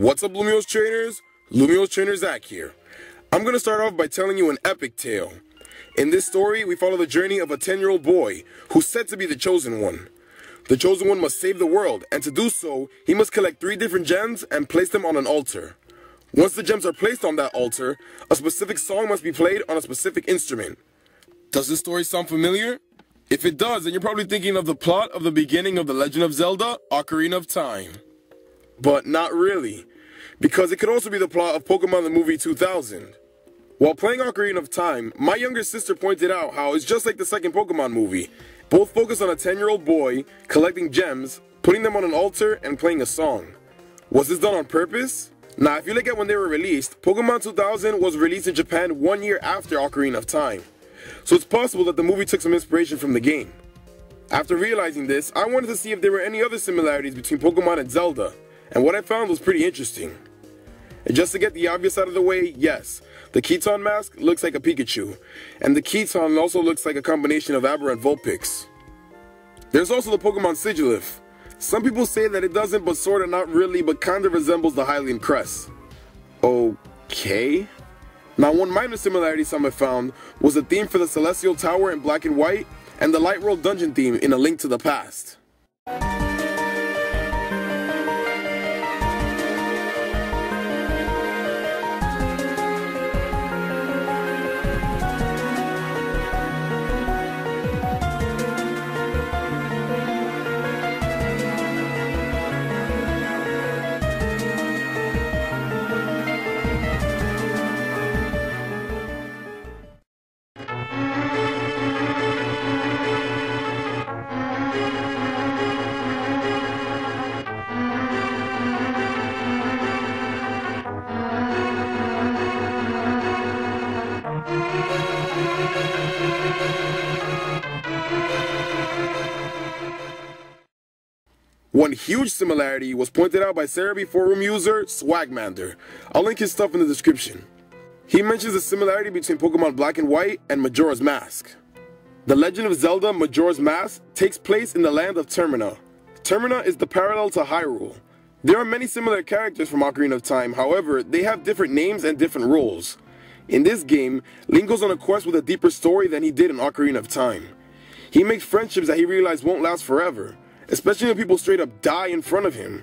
What's up, Lumiose trainers? Lumiose trainer Zach here. I'm going to start off by telling you an epic tale. In this story, we follow the journey of a 10-year-old boy who's said to be the chosen one. The chosen one must save the world, and to do so, he must collect 3 different gems and place them on an altar. Once the gems are placed on that altar, a specific song must be played on a specific instrument. Does this story sound familiar? If it does, then you're probably thinking of the plot of the beginning of The Legend of Zelda: Ocarina of Time. But not really, because it could also be the plot of Pokémon the movie 2000. While playing Ocarina of Time, my younger sister pointed out how it's just like the second Pokémon movie. Both focus on a 10-year-old boy collecting gems, putting them on an altar, and playing a song. Was this done on purpose? Nah, if you look at when they were released, Pokémon 2000 was released in Japan 1 year after Ocarina of Time. So it's possible that the movie took some inspiration from the game. After realizing this, I wanted to see if there were any other similarities between Pokémon and Zelda, and what I found was pretty interesting. And just to get the obvious out of the way, yes, the Keaton mask looks like a Pikachu, and the Keaton also looks like a combination of Aber and Vulpix. There's also the Pokemon Sigilif. Some people say that it doesn't, but sorta not really, but kinda resembles the Hylian crest. Okay. Now, one minor similarity some have found was the theme for the Celestial Tower in black and white, and the Light World dungeon theme in A Link to the Past. One huge similarity was pointed out by Cerebi forum user Swagmander. I'll link his stuff in the description. He mentions the similarity between Pokemon Black and White and Majora's Mask. The Legend of Zelda Majora's Mask takes place in the land of Termina. Termina is the parallel to Hyrule. There are many similar characters from Ocarina of Time, however, they have different names and different roles. In this game, Link goes on a quest with a deeper story than he did in Ocarina of Time. He makes friendships that he realized won't last forever, especially when people straight up die in front of him.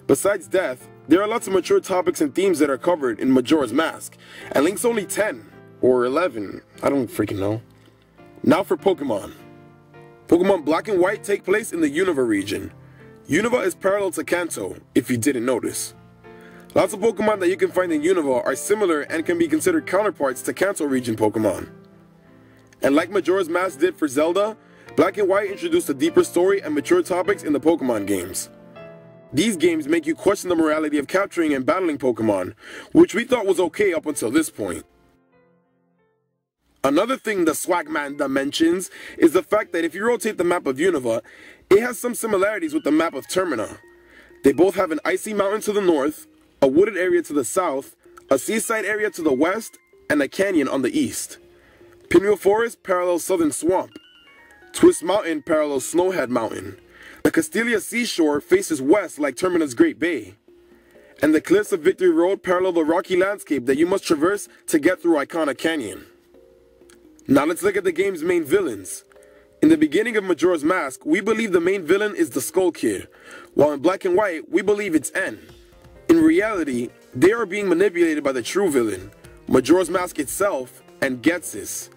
Besides death, there are lots of mature topics and themes that are covered in Majora's Mask, and Link's only 10, or 11, I don't freaking know. Now for Pokemon. Pokemon Black and White take place in the Unova region. Unova is parallel to Kanto, if you didn't notice. Lots of Pokemon that you can find in Unova are similar and can be considered counterparts to Kanto region Pokemon. And like Majora's Mask did for Zelda, Black and White introduced a deeper story and mature topics in the Pokemon games. These games make you question the morality of capturing and battling Pokemon, which we thought was okay up until this point. Another thing the Swagmanda mentions is the fact that if you rotate the map of Unova, it has some similarities with the map of Termina. They both have an icy mountain to the north, a wooded area to the south, a seaside area to the west, and a canyon on the east. Pineal Forest parallels Southern Swamp. Twist Mountain parallels Snowhead Mountain. The Castelia seashore faces west like Termina's Great Bay. And the cliffs of Victory Road parallel the rocky landscape that you must traverse to get through Icona Canyon. Now let's look at the game's main villains. In the beginning of Majora's Mask, we believe the main villain is the Skull Kid, while in Black and White, we believe it's N. In reality, they are being manipulated by the true villain, Majora's Mask itself, and Ghetsis.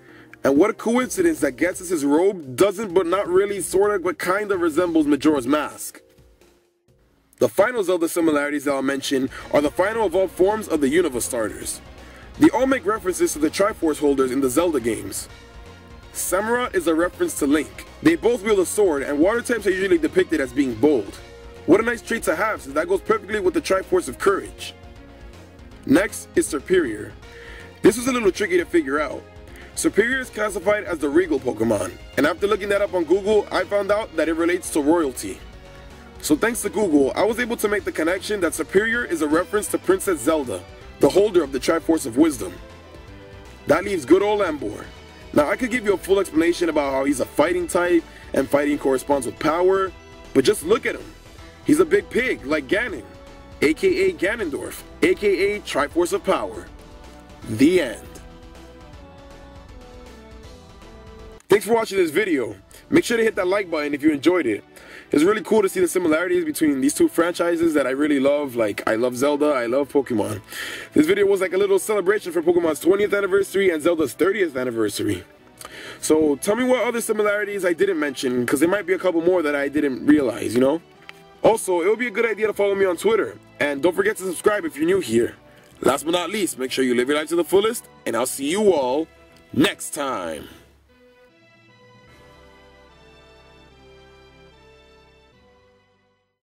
And what a coincidence that Ghetsis' robe doesn't but not really sorta but kinda resembles Majora's Mask. The final Zelda similarities that I'll mention are the final evolved forms of the Unova starters. They all make references to the Triforce holders in the Zelda games. Samura is a reference to Link. They both wield a sword, and water types are usually depicted as being bold. What a nice trait to have, since that goes perfectly with the Triforce of Courage. Next is Superior. This was a little tricky to figure out. Superior is classified as the regal Pokemon, and after looking that up on Google, I found out that it relates to royalty. So thanks to Google, I was able to make the connection that Superior is a reference to Princess Zelda, the holder of the Triforce of Wisdom. That leaves good old Ambor. Now I could give you a full explanation about how he's a fighting type, and fighting corresponds with power, but just look at him. He's a big pig, like Ganon. aka Ganondorf, aka Triforce of Power. The end. Thanks for watching this video. Make sure to hit that like button if you enjoyed it. It's really cool to see the similarities between these two franchises that I really love. Like, I love Zelda, I love Pokemon. This video was like a little celebration for Pokemon's 20th anniversary and Zelda's 30th anniversary. So tell me what other similarities I didn't mention, because there might be a couple more that I didn't realize, you know? Also, it would be a good idea to follow me on Twitter. And don't forget to subscribe if you're new here. Last but not least, make sure you live your life to the fullest, and I'll see you all next time.